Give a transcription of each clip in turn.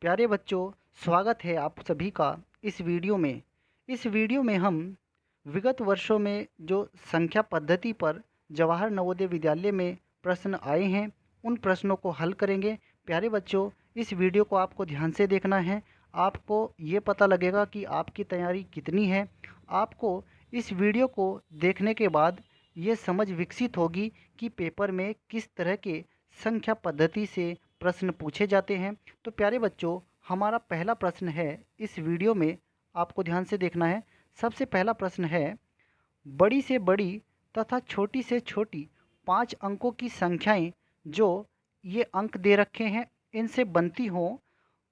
प्यारे बच्चों, स्वागत है आप सभी का इस वीडियो में। इस वीडियो में हम विगत वर्षों में जो संख्या पद्धति पर जवाहर नवोदय विद्यालय में प्रश्न आए हैं, उन प्रश्नों को हल करेंगे। प्यारे बच्चों, इस वीडियो को आपको ध्यान से देखना है। आपको ये पता लगेगा कि आपकी तैयारी कितनी है। आपको इस वीडियो को देखने के बाद ये समझ विकसित होगी कि पेपर में किस तरह के संख्या पद्धति से प्रश्न पूछे जाते हैं। तो प्यारे बच्चों, हमारा पहला प्रश्न है इस वीडियो में, आपको ध्यान से देखना है। सबसे पहला प्रश्न है, बड़ी से बड़ी तथा छोटी से छोटी 5 अंकों की संख्याएं जो ये अंक दे रखे हैं इनसे बनती हों,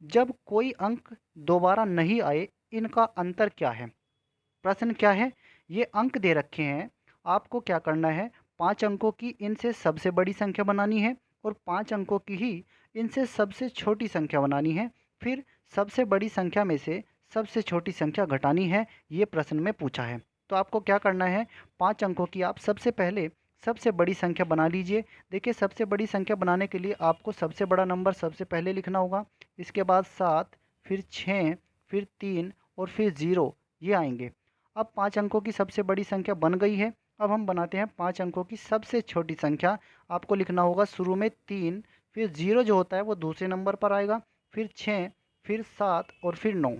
जब कोई अंक दोबारा नहीं आए, इनका अंतर क्या है। प्रश्न क्या है, ये अंक दे रखे हैं, आपको क्या करना है, 5 अंकों की इनसे सबसे बड़ी संख्या बनानी है और 5 अंकों की ही इनसे सबसे छोटी संख्या बनानी है। फिर सबसे बड़ी संख्या में से सबसे छोटी संख्या घटानी है। ये प्रश्न में पूछा है। तो आपको क्या करना है, 5 अंकों की आप सबसे पहले सबसे बड़ी संख्या बना लीजिए। देखिए, सबसे बड़ी संख्या बनाने के लिए आपको सबसे बड़ा नंबर सबसे पहले लिखना होगा। इसके बाद 7, फिर 6, फिर 3 और फिर 0 ये आएंगे। अब 5 अंकों की सबसे बड़ी संख्या बन गई है। अब हम बनाते हैं 5 अंकों की सबसे छोटी संख्या। आपको लिखना होगा शुरू में 3, फिर 0 जो होता है वो दूसरे नंबर पर आएगा, फिर 6, फिर 7 और फिर 9।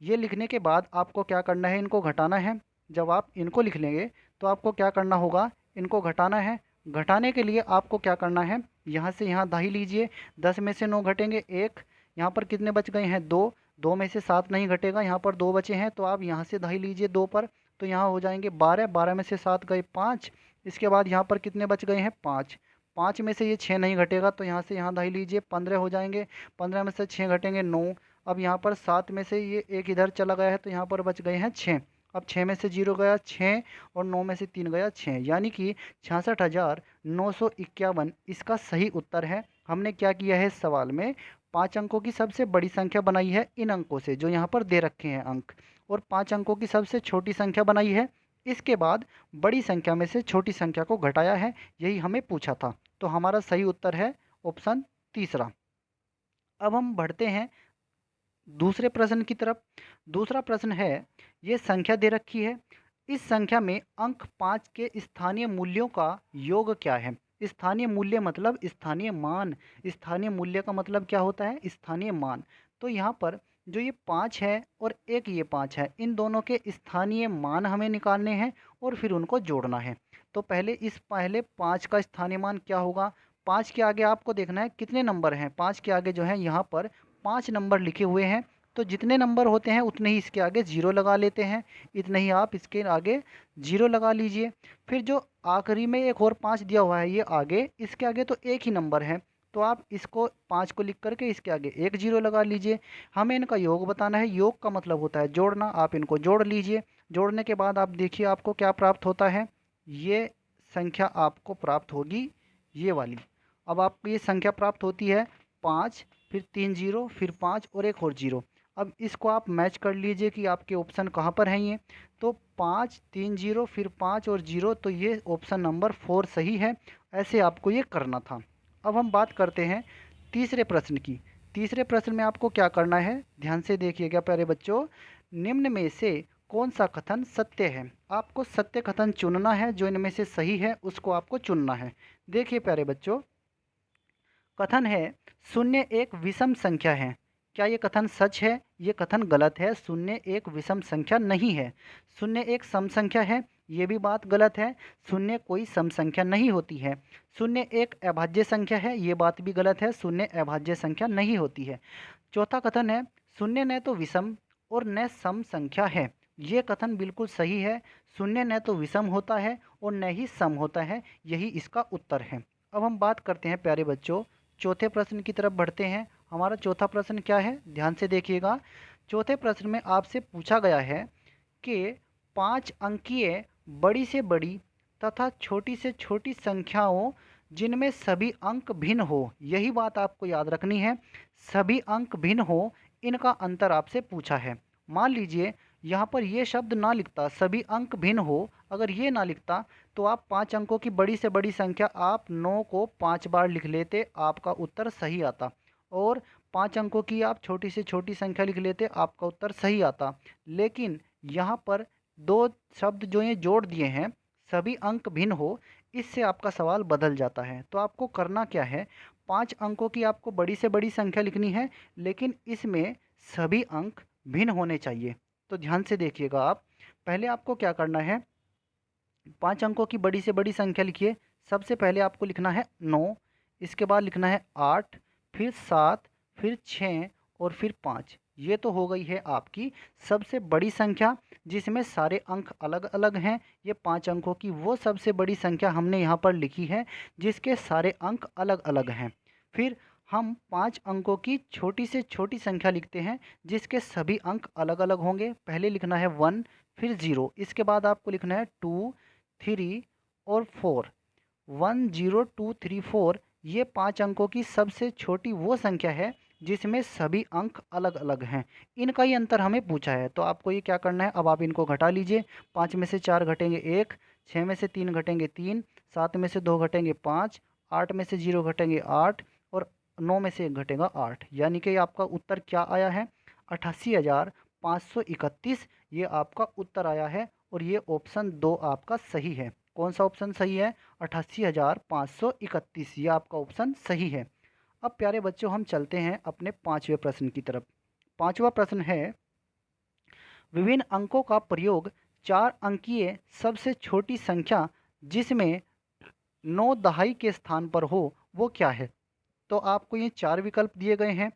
ये लिखने के बाद आपको क्या करना है, इनको घटाना है। जब आप इनको लिख लेंगे तो आपको क्या करना होगा, इनको घटाना है। घटाने के लिए आपको क्या करना है, यहाँ से यहाँ दाही लीजिए। 10 में से 9 घटेंगे 1, यहाँ पर कितने बच गए हैं 2। 2 में से 7 नहीं घटेगा, यहाँ पर 2 बचे हैं, तो आप यहाँ से दाही लीजिए 2 पर, तो यहाँ हो जाएंगे 12। 12 में से 7 गए 5। इसके बाद यहाँ पर कितने बच गए हैं 5। 5 में से ये 6 नहीं घटेगा, तो यहाँ से यहाँ दाही लीजिए 15 हो जाएंगे। 15 में से 6 घटेंगे 9। अब यहाँ पर 7 में से ये एक इधर चला गया है, तो यहाँ पर बच गए हैं 6। अब 6 में से 0 गया 6 और 9 में से 3 गया 6, यानी कि 66,951 इसका सही उत्तर है। हमने क्या किया है, सवाल में 5 अंकों की सबसे बड़ी संख्या बनाई है इन अंकों से जो यहाँ पर दे रखे हैं अंक, और 5 अंकों की सबसे छोटी संख्या बनाई है। इसके बाद बड़ी संख्या में से छोटी संख्या को घटाया है, यही हमें पूछा था। तो हमारा सही उत्तर है ऑप्शन तीसरा। अब हम बढ़ते हैं दूसरे प्रश्न की तरफ। दूसरा प्रश्न है, ये संख्या दे रखी है, इस संख्या में अंक 5 के स्थानीय मूल्यों का योग क्या है। स्थानीय मूल्य मतलब स्थानीय मान। स्थानीय मूल्य का मतलब क्या होता है, स्थानीय मान। तो यहाँ पर जो ये 5 है और एक ये 5 है, इन दोनों के स्थानीय मान हमें निकालने हैं और फिर उनको जोड़ना है। तो पहले 5 का स्थानीय मान क्या होगा। 5 के आगे आपको देखना है कितने नंबर हैं। 5 के आगे जो है यहाँ पर 5 नंबर लिखे हुए हैं, तो जितने नंबर होते हैं उतने ही इसके आगे 0 लगा लेते हैं। इतने ही आप इसके आगे 0 लगा लीजिए। फिर जो आखिरी में एक और 5 दिया हुआ है, ये आगे, इसके आगे तो एक ही नंबर है, तो आप इसको 5 को लिख करके इसके आगे एक 0 लगा लीजिए। हमें इनका योग बताना है। योग का मतलब होता है जोड़ना। आप इनको जोड़ लीजिए। जोड़ने के बाद आप देखिए आपको क्या प्राप्त होता है। ये संख्या आपको प्राप्त होगी, ये वाली। अब आपको ये संख्या प्राप्त होती है 5, फिर 3 0, फिर 5 और एक और 0। अब इसको आप मैच कर लीजिए कि आपके ऑप्शन कहाँ पर हैं ये। तो 5 3 0 फिर 5 और 0, तो ये ऑप्शन नंबर 4 सही है। ऐसे आपको ये करना था। अब हम बात करते हैं तीसरे प्रश्न की। तीसरे प्रश्न में आपको क्या करना है, ध्यान से देखिएगा प्यारे बच्चों। निम्न में से कौन सा कथन सत्य है। आपको सत्य कथन चुनना है, जो इनमें से सही है उसको आपको चुनना है। देखिए प्यारे बच्चों, कथन है शून्य एक विषम संख्या है। क्या ये कथन सच है, ये कथन गलत है। शून्य एक विषम संख्या नहीं है। शून्य एक सम संख्या है, ये भी बात गलत है। शून्य कोई सम संख्या नहीं होती है। शून्य एक अभाज्य संख्या है, ये बात भी गलत है। शून्य अभाज्य संख्या नहीं होती है। चौथा कथन है शून्य न तो विषम और न सम संख्या है। ये कथन बिल्कुल सही है। शून्य न तो विषम होता है और न ही सम होता है, यही इसका उत्तर है। अब हम बात करते हैं प्यारे बच्चों, चौथे प्रश्न की तरफ बढ़ते हैं। हमारा चौथा प्रश्न क्या है, ध्यान से देखिएगा। चौथे प्रश्न में आपसे पूछा गया है कि 5 अंकीय बड़ी से बड़ी तथा छोटी से छोटी संख्याओं जिनमें सभी अंक भिन्न हो, यही बात आपको याद रखनी है। सभी अंक भिन्न हो, इनका अंतर आपसे पूछा है। मान लीजिए यहाँ पर ये शब्द ना लिखता, सभी अंक भिन्न हो, अगर ये ना लिखता तो आप 5 अंकों की बड़ी से बड़ी संख्या आप 9 को 5 बार लिख लेते, आपका उत्तर सही आता। और 5 अंकों की आप छोटी से छोटी संख्या लिख लेते, आपका उत्तर सही आता। लेकिन यहाँ पर 2 शब्द जो ये जोड़ दिए हैं, सभी अंक भिन्न हो, इससे आपका सवाल बदल जाता है। तो आपको करना क्या है, 5 अंकों की आपको बड़ी से बड़ी संख्या लिखनी है, लेकिन इसमें सभी अंक भिन्न होने चाहिए। तो ध्यान से देखिएगा आप, पहले आपको क्या करना है, 5 अंकों की बड़ी से बड़ी संख्या लिखिए। सबसे पहले आपको लिखना है 9, इसके बाद लिखना है 8, फिर 7, फिर 6 और फिर 5। ये तो हो गई है आपकी सबसे बड़ी संख्या जिसमें सारे अंक अलग-अलग हैं। ये 5 अंकों की वो सबसे बड़ी संख्या हमने यहाँ पर लिखी है जिसके सारे अंक अलग-अलग हैं। फिर हम 5 अंकों की छोटी से छोटी संख्या लिखते हैं जिसके सभी अंक अलग-अलग होंगे। पहले लिखना है 1, फिर 0, इसके बाद आपको लिखना है 2, 3 और 4। 1, 0, 2, 3, 4 ये 5 अंकों की सबसे छोटी वो संख्या है जिसमें सभी अंक अलग-अलग हैं। इनका ही अंतर हमें पूछा है, तो आपको ये क्या करना है, अब आप इनको घटा लीजिए। 5 में से 4 घटेंगे 1, 6 में से 3 घटेंगे 3, 7 में से 2 घटेंगे 5, 8 में से 0 घटेंगे 8 और 9 में से 1 घटेगा 8। यानी कि आपका उत्तर क्या आया है, 88,531 ये आपका उत्तर आया है और ये ऑप्शन 2 आपका सही है। कौन सा ऑप्शन सही है, 88,531, ये आपका ऑप्शन सही है। अब प्यारे बच्चों हम चलते हैं अपने 5वें प्रश्न की तरफ। 5वां प्रश्न है, विभिन्न अंकों का प्रयोग 4 अंकीय सबसे छोटी संख्या जिसमें 9 दहाई के स्थान पर हो वो क्या है। तो आपको ये 4 विकल्प दिए गए हैं,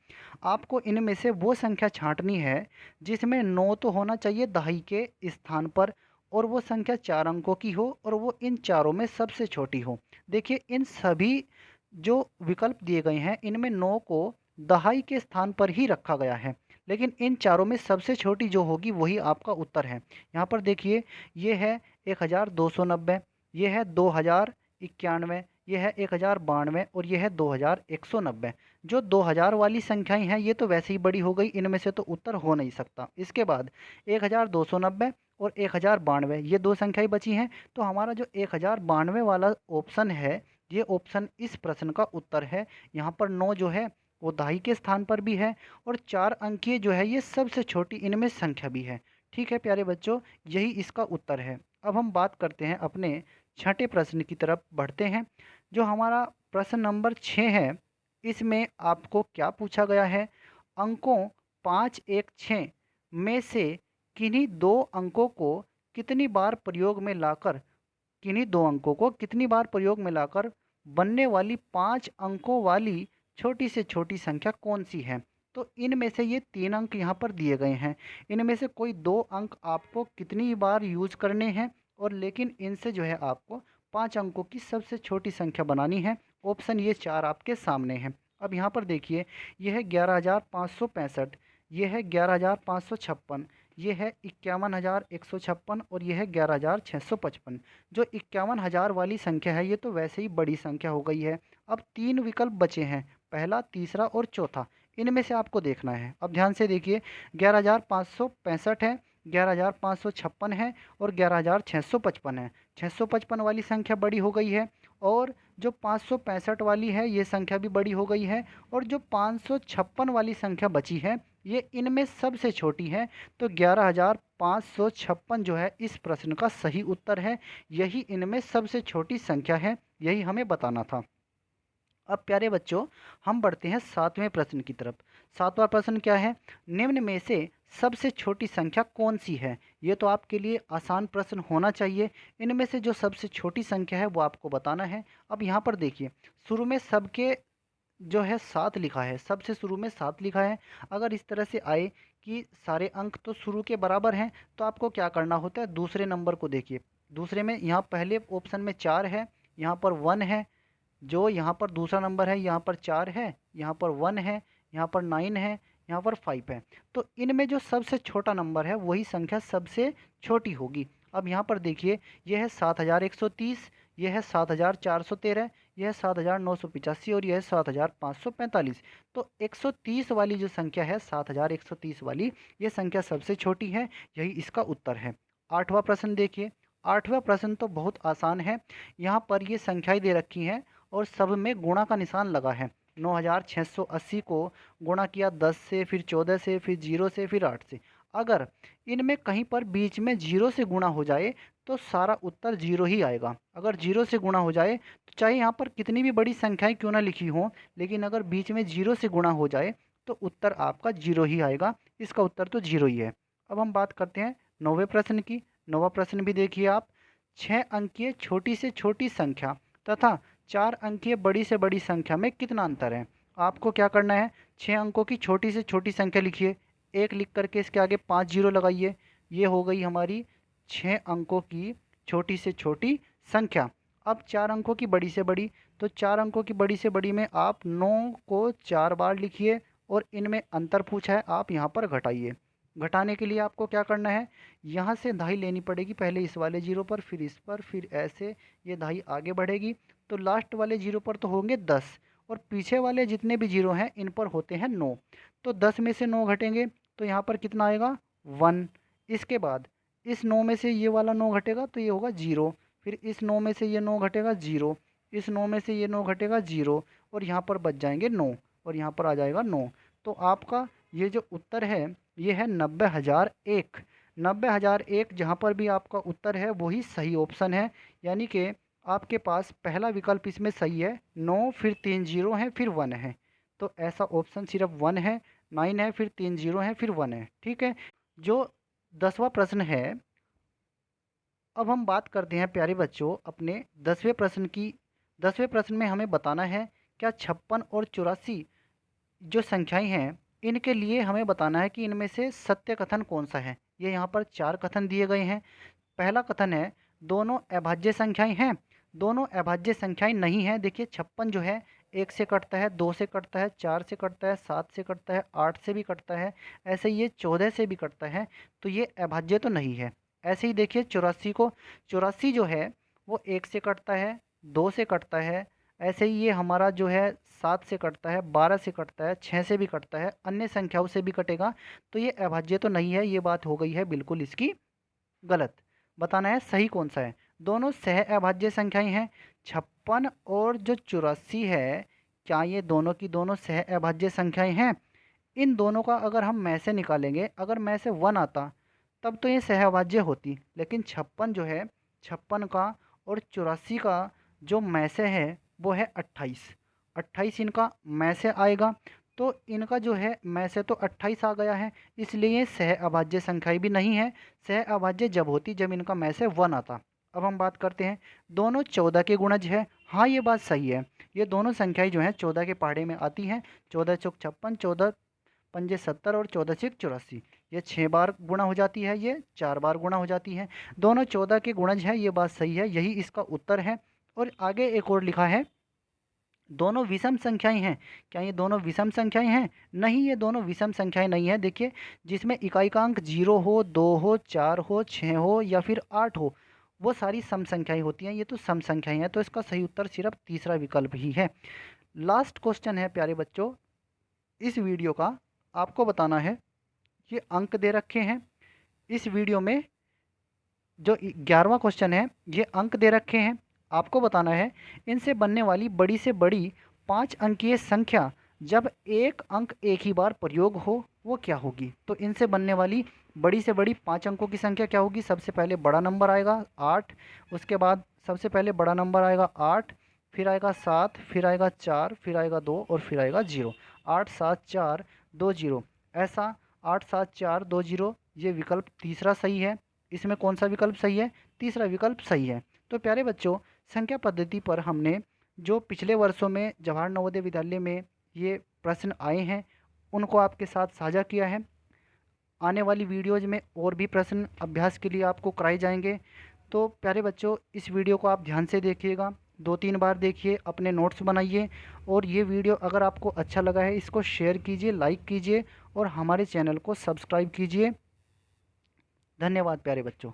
आपको इनमें से वो संख्या छाँटनी है जिसमें 9 तो होना चाहिए दहाई के स्थान पर और वो संख्या 4 अंकों की हो और वो इन चारों में सबसे छोटी हो। देखिए इन सभी जो विकल्प दिए गए हैं इनमें 9 को दहाई के स्थान पर ही रखा गया है, लेकिन इन चारों में सबसे छोटी जो होगी वही आपका उत्तर है। यहाँ पर देखिए ये है 1290, ये है 2091, ये है 1092 और ये है 2190। जो 2000 वाली संख्याएं हैं ये तो वैसे ही बड़ी हो गई, इनमें से तो उत्तर हो नहीं सकता। इसके बाद 1290 और 1092 ये दो संख्याएं बची हैं, तो हमारा जो 1092 वाला ऑप्शन है ये ऑप्शन इस प्रश्न का उत्तर है। यहाँ पर 9 जो है वो दहाई के स्थान पर भी है और 4 अंकीय जो है ये सबसे छोटी इनमें संख्या भी है। ठीक है प्यारे बच्चों, यही इसका उत्तर है। अब हम बात करते हैं अपने छठे प्रश्न की तरफ बढ़ते हैं। जो हमारा प्रश्न नंबर 6 है, इसमें आपको क्या पूछा गया है, अंकों 5, 1, 6 में से किन्हीं दो अंकों को कितनी बार प्रयोग में लाकर किन्हीं दो अंकों को कितनी बार प्रयोग में लाकर बनने वाली 5 अंकों वाली छोटी से छोटी संख्या कौन सी है। तो इनमें से ये 3 अंक यहाँ पर दिए गए हैं, इनमें से कोई 2 अंक आपको कितनी बार यूज करने हैं और लेकिन इनसे जो है आपको 5 अंकों की सबसे छोटी संख्या बनानी है। ऑप्शन ये 4 आपके सामने हैं। अब यहाँ पर देखिए यह है 11,565, यह है 11,556, ये है 51,156 और ये है 11,655। जो 51,000 वाली संख्या है ये तो वैसे ही बड़ी संख्या हो गई है। अब 3 विकल्प बचे हैं, पहला, तीसरा और चौथा। इनमें से आपको देखना है। अब ध्यान से देखिए 11,565 है, 11,556 है और 11,655 है। 655 वाली संख्या बड़ी हो गई है और जो 565 वाली है ये संख्या भी बड़ी हो गई है और जो 556 वाली संख्या बची है ये इनमें सबसे छोटी है। तो 11,556 जो है इस प्रश्न का सही उत्तर है। यही इनमें सबसे छोटी संख्या है, यही हमें बताना था। अब प्यारे बच्चों हम बढ़ते हैं 7वें प्रश्न की तरफ। 7वां प्रश्न क्या है, निम्न में से सबसे छोटी संख्या कौन सी है। ये तो आपके लिए आसान प्रश्न होना चाहिए। इनमें से जो सबसे छोटी संख्या है वो आपको बताना है। अब यहाँ पर देखिए शुरू में सबके जो है 7 लिखा है, सबसे शुरू में 7 लिखा है। अगर इस तरह से आए कि सारे अंक तो शुरू के बराबर हैं, तो आपको क्या करना होता है, दूसरे नंबर को देखिए। दूसरे में यहाँ पहले ऑप्शन में 4 है, यहाँ पर 1 है। जो यहाँ पर दूसरा नंबर है यहाँ पर 4 है, यहाँ पर 1 है, यहाँ पर 9 है, यहाँ पर 5 है। तो इनमें जो सबसे छोटा नंबर है वही संख्या सबसे छोटी होगी। अब यहाँ पर देखिए यह है 7,130, यह है 7,413, यह है 7,985 और यह है 7,545। तो 130 वाली जो संख्या है, 7,130 वाली, ये संख्या सबसे छोटी है, यही इसका उत्तर है। 8वां प्रश्न देखिए। 8वां प्रश्न तो बहुत आसान है। यहाँ पर ये संख्याएं दे रखी हैं और सब में गुणा का निशान लगा है। 9680 को गुणा किया 10 से, फिर 14 से, फिर 0 से, फिर 8 से। अगर इनमें कहीं पर बीच में 0 से गुणा हो जाए तो सारा उत्तर 0 ही आएगा। अगर 0 से गुणा हो जाए तो चाहे यहाँ पर कितनी भी बड़ी संख्याएं क्यों ना लिखी हों, लेकिन अगर बीच में 0 से गुणा हो जाए तो उत्तर आपका 0 ही आएगा। इसका उत्तर तो 0 ही है। अब हम बात करते हैं 9वें प्रश्न की। 9वां प्रश्न भी देखिए आप। 6 अंकीय छोटी से छोटी संख्या तथा 4 अंकीय बड़ी से बड़ी संख्या में कितना अंतर है? आपको क्या करना है, 6 अंकों की छोटी से छोटी संख्या लिखिए, एक लिख करके इसके आगे 5 जीरो लगाइए। ये हो गई हमारी 6 अंकों की छोटी से छोटी संख्या। अब 4 अंकों की बड़ी से बड़ी, तो 4 अंकों की बड़ी से बड़ी में आप 9 को 4 बार लिखिए और इनमें अंतर पूछा है, आप यहाँ पर घटाइए। घटाने के लिए आपको क्या करना है, यहाँ से दाई लेनी पड़ेगी, पहले इस वाले जीरो पर, फिर इस पर, फिर ऐसे ये दाई आगे बढ़ेगी। तो लास्ट वाले जीरो पर तो होंगे 10 और पीछे वाले जितने भी जीरो हैं इन पर होते हैं 9। तो 10 में से 9 घटेंगे तो यहाँ पर कितना आएगा 1। इसके बाद इस 9 में से ये वाला 9 घटेगा तो ये होगा 0। फिर इस 9 में से ये 9 घटेगा 0, इस 9 में से ये 9 घटेगा 0 और यहाँ पर बच जाएंगे 9 और यहाँ पर आ जाएगा 9। तो आपका ये जो उत्तर है ये है 90,001। 90,001 जहाँ पर भी आपका उत्तर है वही सही ऑप्शन है। यानी कि आपके पास पहला विकल्प इसमें सही है, 9 फिर 3 जीरो हैं फिर 1 है। तो ऐसा ऑप्शन सिर्फ 1 है, 9 है फिर 3 जीरो हैं फिर 1 है। ठीक है। जो 10वां प्रश्न है, अब हम बात करते हैं प्यारे बच्चों अपने 10वें प्रश्न की। 10वें प्रश्न में हमें बताना है क्या 56 और 84 जो संख्याएं हैं इनके लिए हमें बताना है कि इनमें से सत्य कथन कौन सा है। ये यहाँ पर 4 कथन दिए गए हैं। पहला कथन है दोनों अभाज्य संख्याएं हैं। दोनों अभाज्य संख्याएं नहीं हैं। देखिए 56 जो है 1 से कटता है, 2 से कटता है, 4 से कटता है, 7 से कटता है, 8 से भी कटता है, ऐसे ही ये 14 से भी कटता है। तो ये अभाज्य तो नहीं है। ऐसे ही देखिए 84 को, 84 जो है वो 1 से कटता है, 2 से कटता है, ऐसे ही ये हमारा जो है 7 से कटता है, 12 से कटता है, 6 से भी कटता है, अन्य संख्याओं से भी कटेगा। तो ये अभाज्य तो नहीं है। ये बात हो गई है बिल्कुल इसकी गलत। बताना है सही कौन सा है। दोनों सह अभाज्य संख्याएं हैं। 56 और जो 84 है, क्या ये दोनों की दोनों सह अभाज्य संख्याएं हैं? इन दोनों का अगर हम में से निकालेंगे, अगर में से 1 आता तब तो ये सहअभाज्य होती, लेकिन 56 जो है, 56 का और 84 का जो में से है वो है 28। 28 इनका में से आएगा, तो इनका जो है में से तो 28 आ गया है, इसलिए ये सहअभाज्य संख्याएं भी नहीं है। सहअभाज्य जब होती जब इनका में से 1 आता। अब हम बात करते हैं दोनों 14 के गुणज है। हाँ ये बात सही है, ये दोनों संख्याएं जो हैं 14 के पहाड़े में आती हैं। 14 चौक 56, 14 पंजे 70 और 14 छक 84। ये 6 बार गुणा हो जाती है, ये 4 बार गुणा हो जाती है। दोनों 14 के गुणज है, ये बात सही है, यही इसका उत्तर है। और आगे एक और लिखा है दोनों विषम संख्याएं हैं। क्या ये दोनों विषम संख्याएं हैं? नहीं, ये दोनों विषम संख्याएं नहीं है। देखिए जिसमें इकाई का अंक 0 हो, 2 हो, 4 हो, 6 हो या फिर 8 हो, वो सारी सम संख्याएं होती हैं। ये तो सम संख्याएं हैं, तो इसका सही उत्तर सिर्फ तीसरा विकल्प ही है। लास्ट क्वेश्चन है प्यारे बच्चों इस वीडियो का, आपको बताना है, ये अंक दे रखे हैं इस वीडियो में। जो 11वां क्वेश्चन है ये अंक दे रखे हैं, आपको बताना है इनसे बनने वाली बड़ी से बड़ी 5 अंकीय संख्या जब एक अंक एक ही बार प्रयोग हो वो क्या होगी। तो इनसे बनने वाली बड़ी से बड़ी 5 अंकों की संख्या क्या होगी। सबसे पहले बड़ा नंबर आएगा 8, उसके बाद सबसे पहले बड़ा नंबर आएगा 8, फिर आएगा 7, फिर आएगा 4, फिर आएगा 2 और फिर आएगा 0। 8 7 4 2 0, ऐसा 8 7 4 2 0 ये विकल्प तीसरा सही है। इसमें कौन सा विकल्प सही है? तीसरा विकल्प सही है। तो प्यारे बच्चों संख्या पद्धति पर हमने जो पिछले वर्षों में जवाहर नवोदय विद्यालय में ये प्रश्न आए हैं उनको आपके साथ साझा किया है। आने वाली वीडियोज़ में और भी प्रश्न अभ्यास के लिए आपको कराए जाएंगे। तो प्यारे बच्चों इस वीडियो को आप ध्यान से देखिएगा, 2-3 बार देखिए, अपने नोट्स बनाइए। और ये वीडियो अगर आपको अच्छा लगा है इसको शेयर कीजिए, लाइक कीजिए और हमारे चैनल को सब्सक्राइब कीजिए। धन्यवाद प्यारे बच्चों।